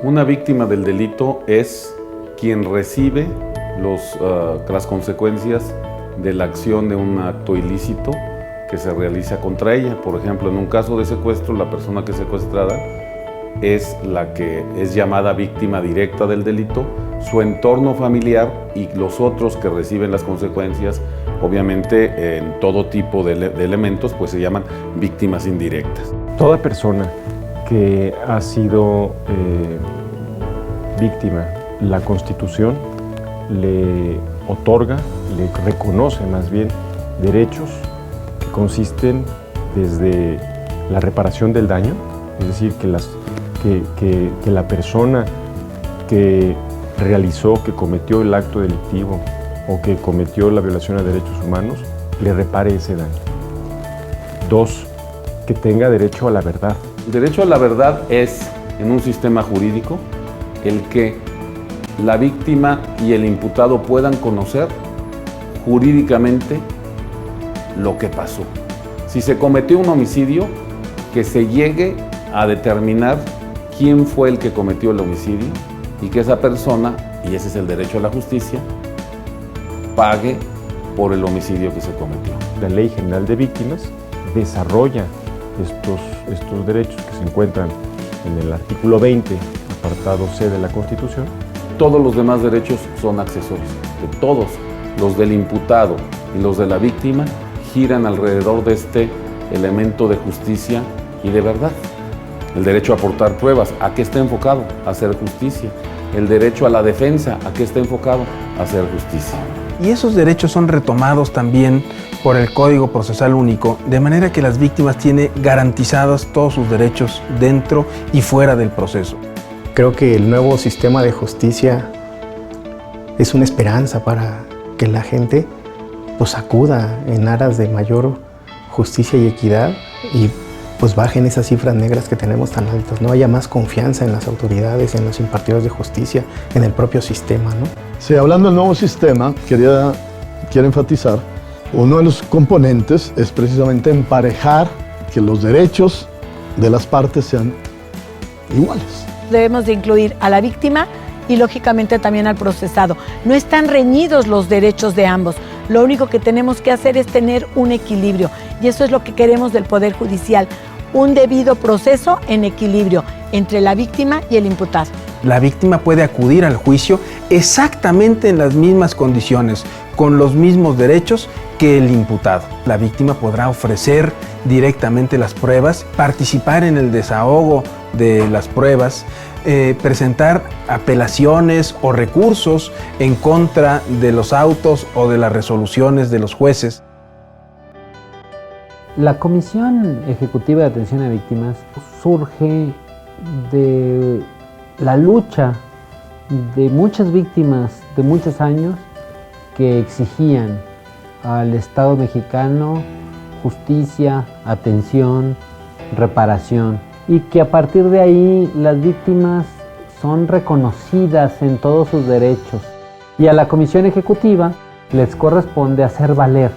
Una víctima del delito es quien recibe las consecuencias de la acción de un acto ilícito que se realiza contra ella. Por ejemplo, en un caso de secuestro, la persona que es secuestrada es la que es llamada víctima directa del delito, su entorno familiar y los otros que reciben las consecuencias, obviamente en todo tipo de elementos, pues se llaman víctimas indirectas. Toda persona que ha sido víctima, la Constitución le otorga, le reconoce más bien derechos que consisten desde la reparación del daño, es decir, que la persona que realizó, que cometió el acto delictivo o que cometió la violación a derechos humanos, le repare ese daño. 2, que tenga derecho a la verdad. El derecho a la verdad es, en un sistema jurídico, el que la víctima y el imputado puedan conocer jurídicamente lo que pasó. Si se cometió un homicidio, que se llegue a determinar quién fue el que cometió el homicidio y que esa persona, y ese es el derecho a la justicia, pague por el homicidio que se cometió. La Ley General de Víctimas desarrolla estos derechos que se encuentran en el artículo 20, apartado C de la Constitución. Todos los demás derechos son accesorios, que todos los del imputado y los de la víctima giran alrededor de este elemento de justicia y de verdad. El derecho a aportar pruebas, ¿a qué está enfocado? A hacer justicia. El derecho a la defensa, ¿a qué está enfocado? A hacer justicia. Y esos derechos son retomados también por el Código Procesal Único, de manera que las víctimas tienen garantizados todos sus derechos dentro y fuera del proceso. Creo que el nuevo sistema de justicia es una esperanza para que la gente pues acuda en aras de mayor justicia y equidad y pues bajen esas cifras negras que tenemos tan altas, no haya más confianza en las autoridades, en los impartidores de justicia, en el propio sistema, ¿no? Sí, hablando del nuevo sistema, quiero enfatizar, uno de los componentes es precisamente emparejar que los derechos de las partes sean iguales. Debemos de incluir a la víctima y lógicamente también al procesado. No están reñidos los derechos de ambos. Lo único que tenemos que hacer es tener un equilibrio y eso es lo que queremos del Poder Judicial, un debido proceso en equilibrio entre la víctima y el imputado. La víctima puede acudir al juicio exactamente en las mismas condiciones, con los mismos derechos que el imputado. La víctima podrá ofrecer directamente las pruebas, participar en el desahogo de las pruebas, presentar apelaciones o recursos en contra de los autos o de las resoluciones de los jueces. La Comisión Ejecutiva de Atención a Víctimas surge de la lucha de muchas víctimas de muchos años que exigían al Estado mexicano justicia, atención, reparación, y que a partir de ahí las víctimas son reconocidas en todos sus derechos. Y a la Comisión Ejecutiva les corresponde hacer valer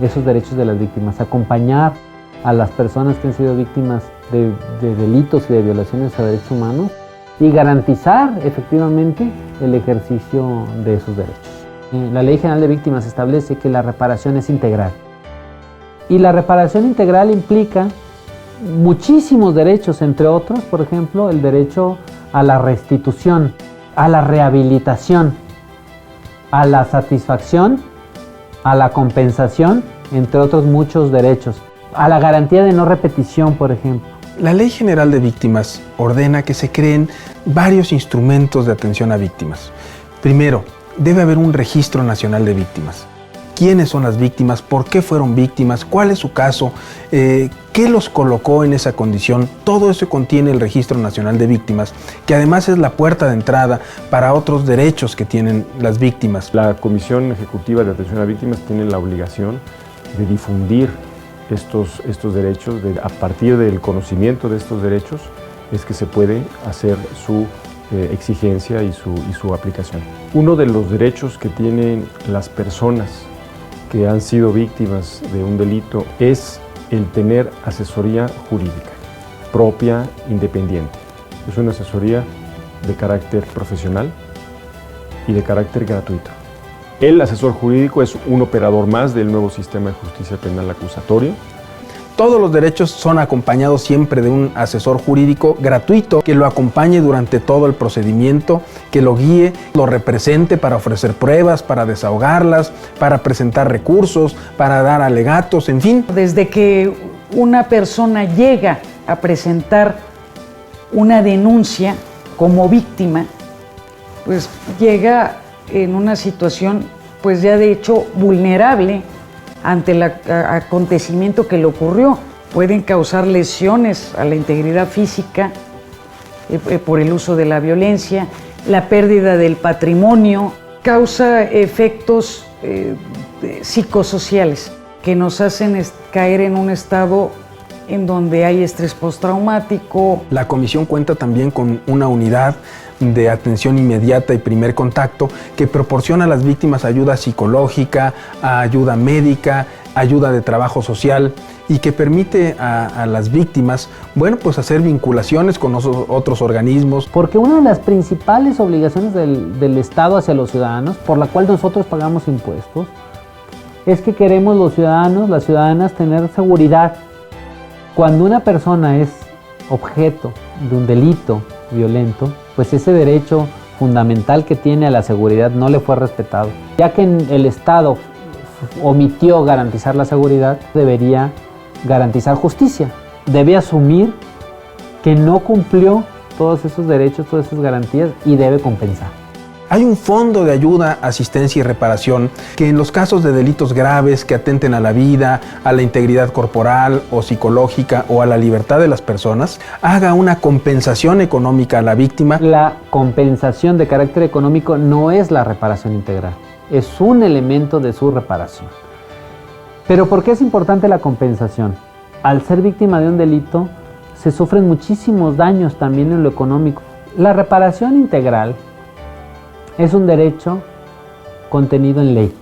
esos derechos de las víctimas, acompañar a las personas que han sido víctimas de delitos y de violaciones a derechos humanos y garantizar efectivamente el ejercicio de esos derechos. La Ley General de Víctimas establece que la reparación es integral. Y la reparación integral implica muchísimos derechos, entre otros, por ejemplo, el derecho a la restitución, a la rehabilitación, a la satisfacción, a la compensación, entre otros muchos derechos, a la garantía de no repetición, por ejemplo. La Ley General de Víctimas ordena que se creen varios instrumentos de atención a víctimas. Primero, debe haber un registro nacional de víctimas. ¿Quiénes son las víctimas? ¿Por qué fueron víctimas? ¿Cuál es su caso? ¿Qué los colocó en esa condición? Todo eso contiene el Registro Nacional de Víctimas, que además es la puerta de entrada para otros derechos que tienen las víctimas. La Comisión Ejecutiva de Atención a Víctimas tiene la obligación de difundir estos derechos. A partir del conocimiento de estos derechos es que se puede hacer su exigencia y su aplicación. Uno de los derechos que tienen las personas que han sido víctimas de un delito es el tener asesoría jurídica propia, independiente. es una asesoría de carácter profesional y de carácter gratuito. El asesor jurídico es un operador más del nuevo sistema de justicia penal acusatorio. Todos los derechos son acompañados siempre de un asesor jurídico gratuito que lo acompañe durante todo el procedimiento, que lo guíe, lo represente para ofrecer pruebas, para desahogarlas, para presentar recursos, para dar alegatos, en fin. Desde que una persona llega a presentar una denuncia como víctima, pues llega en una situación pues ya de hecho vulnerable ante el acontecimiento que le ocurrió. Pueden causar lesiones a la integridad física por el uso de la violencia, la pérdida del patrimonio, causa efectos psicosociales que nos hacen caer en un estado en donde hay estrés postraumático. La comisión cuenta también con una unidad de atención inmediata y primer contacto que proporciona a las víctimas ayuda psicológica, ayuda médica, ayuda de trabajo social y que permite a las víctimas, bueno, pues hacer vinculaciones con otros organismos. Porque una de las principales obligaciones del Estado hacia los ciudadanos, por la cual nosotros pagamos impuestos, es que queremos los ciudadanos, las ciudadanas tener seguridad. Cuando una persona es objeto de un delito violento, pues ese derecho fundamental que tiene a la seguridad no le fue respetado. Ya que el Estado omitió garantizar la seguridad, debería garantizar justicia. Debe asumir que no cumplió todos esos derechos, todas esas garantías y debe compensar. Hay un fondo de ayuda, asistencia y reparación que en los casos de delitos graves que atenten a la vida, a la integridad corporal o psicológica o a la libertad de las personas, haga una compensación económica a la víctima. La compensación de carácter económico no es la reparación integral, es un elemento de su reparación. Pero ¿por qué es importante la compensación? Al ser víctima de un delito, se sufren muchísimos daños también en lo económico. La reparación integral es un derecho contenido en ley.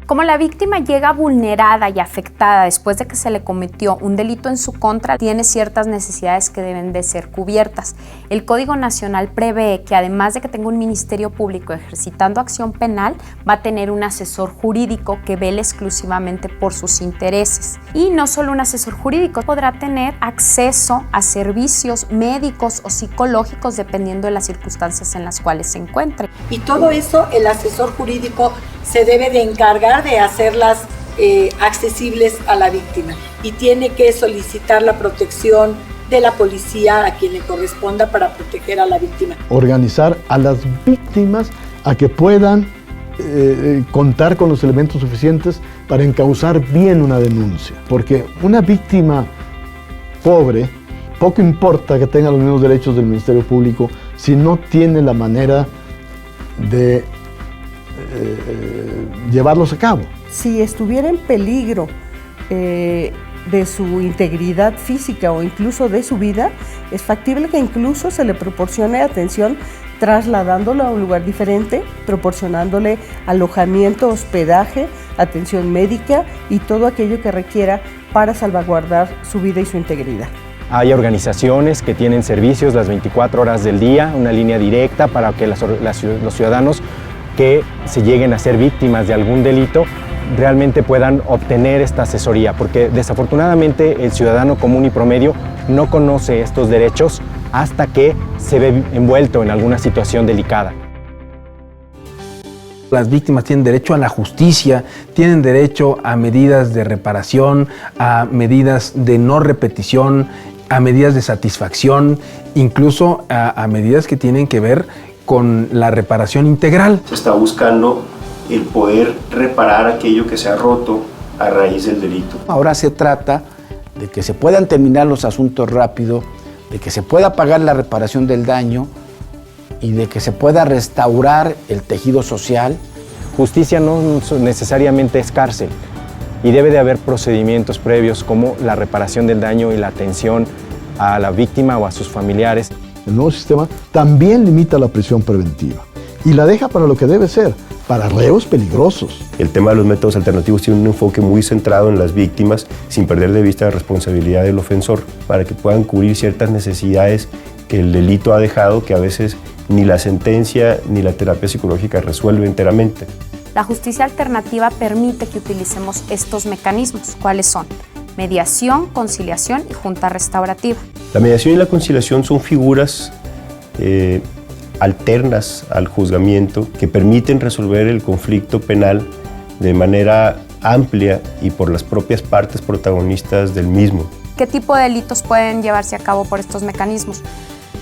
Como la víctima llega vulnerada y afectada después de que se le cometió un delito en su contra, tiene ciertas necesidades que deben de ser cubiertas. El Código Nacional prevé que además de que tenga un ministerio público ejercitando acción penal, va a tener un asesor jurídico que vele exclusivamente por sus intereses. Y no solo un asesor jurídico, podrá tener acceso a servicios médicos o psicológicos dependiendo de las circunstancias en las cuales se encuentre. Y todo eso el asesor jurídico se debe de encargar de hacerlas accesibles a la víctima y tiene que solicitar la protección de la policía a quien le corresponda para proteger a la víctima. Organizar a las víctimas a que puedan contar con los elementos suficientes para encauzar bien una denuncia, porque una víctima pobre, poco importa que tenga los mismos derechos del Ministerio Público si no tiene la manera de llevarlos a cabo. Si estuviera en peligro de su integridad física o incluso de su vida, es factible que incluso se le proporcione atención trasladándolo a un lugar diferente, proporcionándole alojamiento, hospedaje, atención médica y todo aquello que requiera para salvaguardar su vida y su integridad. Hay organizaciones que tienen servicios las 24 horas del día, una línea directa para que los ciudadanos que se lleguen a ser víctimas de algún delito realmente puedan obtener esta asesoría, porque desafortunadamente el ciudadano común y promedio no conoce estos derechos hasta que se ve envuelto en alguna situación delicada. Las víctimas tienen derecho a la justicia, tienen derecho a medidas de reparación, a medidas de no repetición, a medidas de satisfacción, incluso a medidas que tienen que ver con la reparación integral. Se está buscando el poder reparar aquello que se ha roto a raíz del delito. Ahora se trata de que se puedan terminar los asuntos rápido, de que se pueda pagar la reparación del daño y de que se pueda restaurar el tejido social. Justicia no necesariamente es cárcel y debe de haber procedimientos previos como la reparación del daño y la atención a la víctima o a sus familiares. El nuevo sistema también limita la prisión preventiva y la deja para lo que debe ser, para reos peligrosos. El tema de los métodos alternativos tiene un enfoque muy centrado en las víctimas, sin perder de vista la responsabilidad del ofensor, para que puedan cubrir ciertas necesidades que el delito ha dejado, que a veces ni la sentencia ni la terapia psicológica resuelve enteramente. La justicia alternativa permite que utilicemos estos mecanismos. ¿Cuáles son? Mediación, conciliación y junta restaurativa. La mediación y la conciliación son figuras alternas al juzgamiento que permiten resolver el conflicto penal de manera amplia y por las propias partes protagonistas del mismo. ¿Qué tipo de delitos pueden llevarse a cabo por estos mecanismos?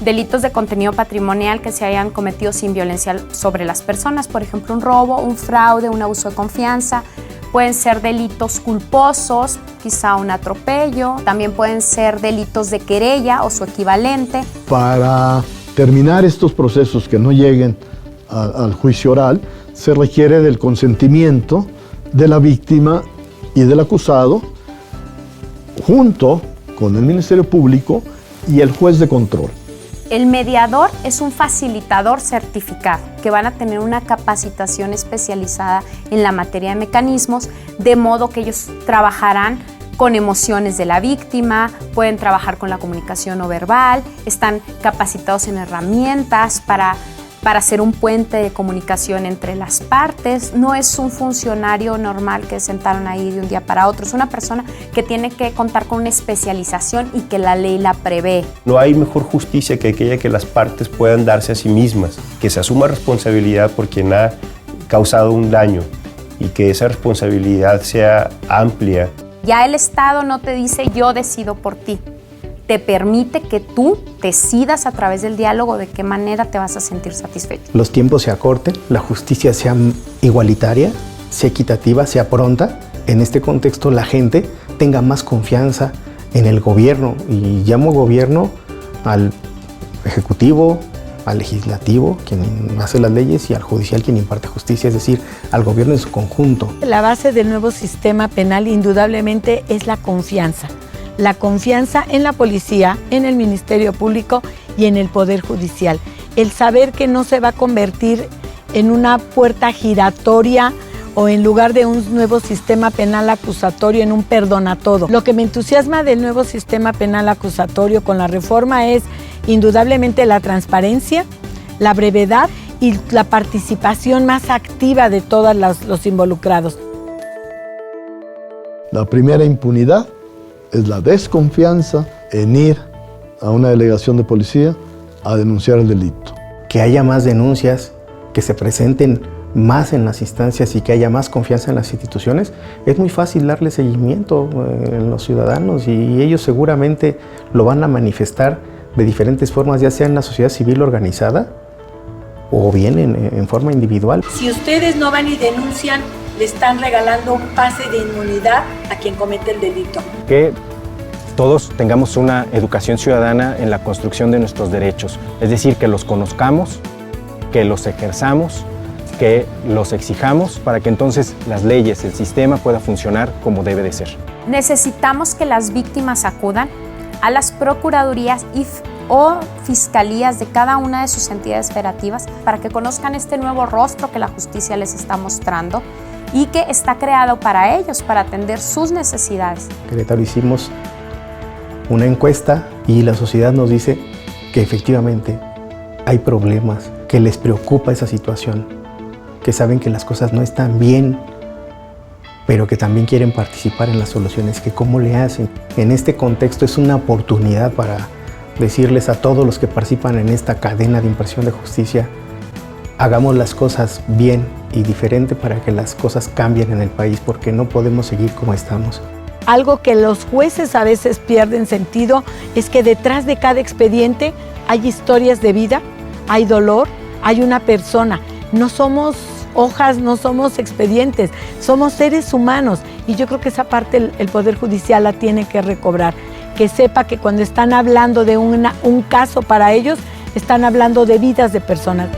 Delitos de contenido patrimonial que se hayan cometido sin violencia sobre las personas, por ejemplo, un robo, un fraude, un abuso de confianza. Pueden ser delitos culposos, quizá un atropello. También pueden ser delitos de querella o su equivalente. Para terminar estos procesos que no lleguen al juicio oral, se requiere del consentimiento de la víctima y del acusado, junto con el Ministerio Público y el juez de control. El mediador es un facilitador certificado que van a tener una capacitación especializada en la materia de mecanismos, de modo que ellos trabajarán con emociones de la víctima, pueden trabajar con la comunicación no verbal, están capacitados en herramientas para hacer un puente de comunicación entre las partes. No es un funcionario normal que sentaron ahí de un día para otro, es una persona que tiene que contar con una especialización y que la ley la prevé. No hay mejor justicia que aquella que las partes puedan darse a sí mismas, que se asuma responsabilidad por quien ha causado un daño y que esa responsabilidad sea amplia. Ya el Estado no te dice yo decido por ti, te permite que tú decidas a través del diálogo de qué manera te vas a sentir satisfecho. Los tiempos se acorten, la justicia sea igualitaria, sea equitativa, sea pronta. En este contexto la gente tenga más confianza en el gobierno, y llamo gobierno al ejecutivo, al legislativo, quien hace las leyes, y al judicial, quien imparte justicia, es decir, al gobierno en su conjunto. La base del nuevo sistema penal indudablemente es la confianza. La confianza en la policía, en el Ministerio Público y en el Poder Judicial. El saber que no se va a convertir en una puerta giratoria o en lugar de un nuevo sistema penal acusatorio en un perdonatodo. Lo que me entusiasma del nuevo sistema penal acusatorio con la reforma es indudablemente la transparencia, la brevedad y la participación más activa de todos los involucrados. La primera impunidad es la desconfianza en ir a una delegación de policía a denunciar el delito. Que haya más denuncias, que se presenten más en las instancias y que haya más confianza en las instituciones, es muy fácil darle seguimiento a los ciudadanos, y ellos seguramente lo van a manifestar de diferentes formas, ya sea en la sociedad civil organizada o bien en forma individual. Si ustedes no van y denuncian, le están regalando un pase de inmunidad a quien comete el delito. Que todos tengamos una educación ciudadana en la construcción de nuestros derechos, es decir, que los conozcamos, que los ejerzamos, que los exijamos, para que entonces las leyes, el sistema pueda funcionar como debe de ser. Necesitamos que las víctimas acudan a las procuradurías o fiscalías de cada una de sus entidades federativas para que conozcan este nuevo rostro que la justicia les está mostrando y que está creado para ellos, para atender sus necesidades. En Querétaro hicimos una encuesta y la sociedad nos dice que efectivamente hay problemas, que les preocupa esa situación, que saben que las cosas no están bien, pero que también quieren participar en las soluciones, que cómo le hacen. En este contexto es una oportunidad para decirles a todos los que participan en esta cadena de impartición de justicia, hagamos las cosas bien y diferente para que las cosas cambien en el país, porque no podemos seguir como estamos. Algo que los jueces a veces pierden sentido es que detrás de cada expediente hay historias de vida, hay dolor, hay una persona. No somos hojas, no somos expedientes, somos seres humanos, y yo creo que esa parte el Poder Judicial la tiene que recobrar, que sepa que cuando están hablando de un caso para ellos, están hablando de vidas de personas.